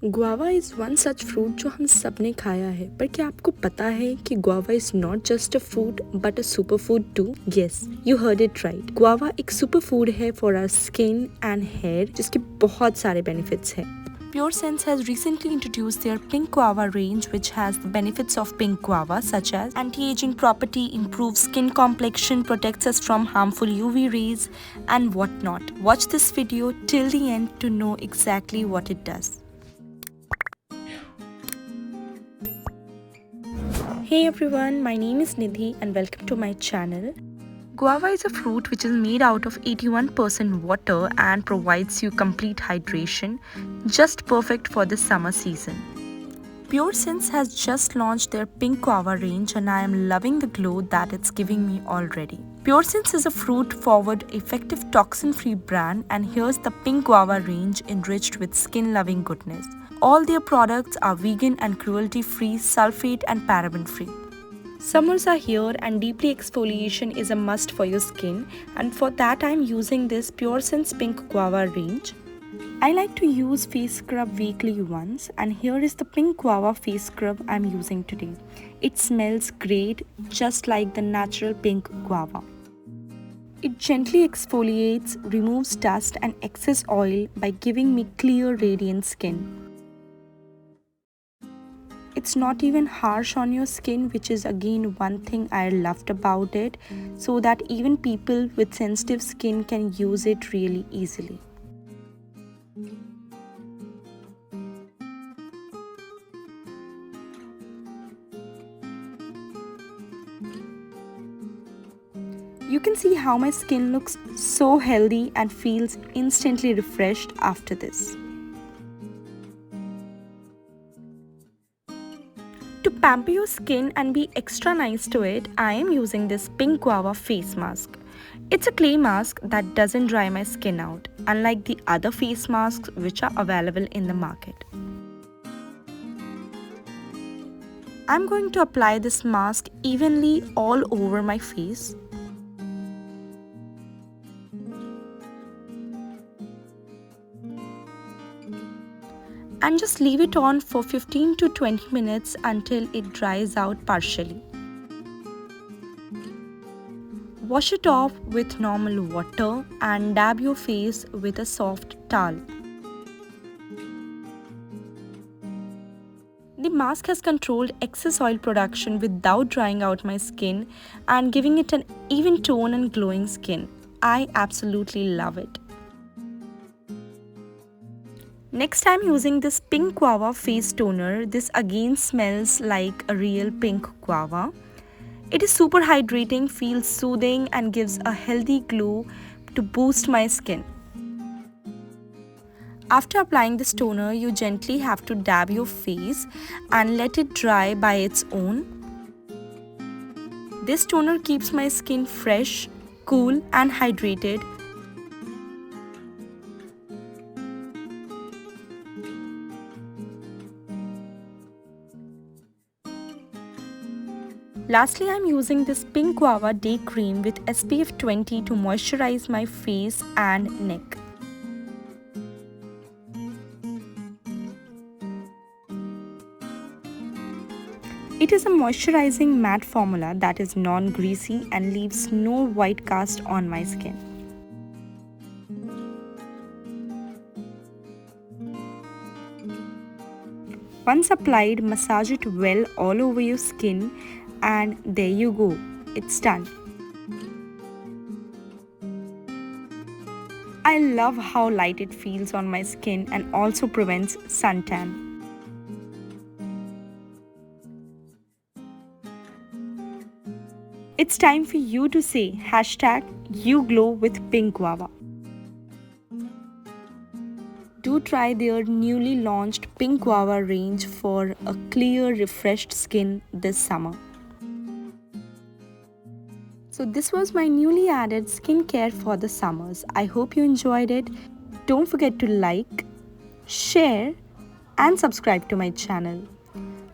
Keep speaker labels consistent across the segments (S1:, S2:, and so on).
S1: Guava is one such fruit जो हम सब ने खाया है, पर क्या आपको पता है कि guava is not just a fruit but a super food too? Yes, you heard it right. Guava एक सुपर फूड है for our skin and hair, जिसके बहुत सारे बेनिफिट्स हैं। PureSense has recently introduced their Pink Guava range, which has the benefits of pink guava, such as anti-aging property, improves skin complexion, protects us from harmful UV rays, and whatnot. Watch this video till the end to know exactly what it does. Hey everyone, my name is Nidhi and welcome to my channel. Guava is a fruit which is made out of 81% water and provides you complete hydration, just perfect for the summer season. PureSense has just launched their Pink Guava range and I am loving the glow that it's giving me already. PureSense is a fruit-forward, effective toxin-free brand, and here's the Pink Guava range enriched with skin-loving goodness. All their products are vegan and cruelty-free, sulfate and paraben-free. Summers are here and deeply exfoliation is a must for your skin, and for that I am using this PureSense Pink Guava range. I like to use face scrub weekly once, and here is the Pink Guava face scrub I am using today. It smells great, just like the natural pink guava. It gently exfoliates, removes dust and excess oil by giving me clear, radiant skin. It's not even harsh on your skin, which is again one thing I loved about it, so that even people with sensitive skin can use it really easily. You can see how my skin looks so healthy and feels instantly refreshed after this. To pamper your skin and be extra nice to it, I am using this Pink Guava face mask. It's a clay mask that doesn't dry my skin out, unlike the other face masks which are available in the market. I'm going to apply this mask evenly all over my face. And just leave it on for 15 to 20 minutes until it dries out partially. Wash it off with normal water and dab your face with a soft towel. The mask has controlled excess oil production without drying out my skin and giving it an even tone and glowing skin. I absolutely love it. Next, I'm using this Pink Guava face toner. This again smells like a real pink guava. It is super hydrating, feels soothing and gives a healthy glow to boost my skin. After applying this toner, you gently have to dab your face and let it dry by its own. This toner keeps my skin fresh, cool and hydrated. Lastly, I am using this Pink Guava Day Cream with SPF 20 to moisturize my face and neck. It is a moisturizing matte formula that is non-greasy and leaves no white cast on my skin. Once applied, massage it well all over your skin. And there you go, it's done. I love how light it feels on my skin and also prevents suntan. It's time for you to say #YouGlowWithPinkGuava. Do try their newly launched Pink Guava range for a clear, refreshed skin this summer. So this was my newly added skincare for the summers. I hope you enjoyed it. Don't forget to like, share and subscribe to my channel.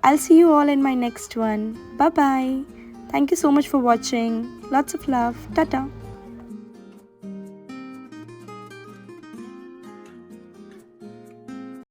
S1: I'll see you all in my next one. Bye bye. Thank you so much for watching. Lots of love. Tata.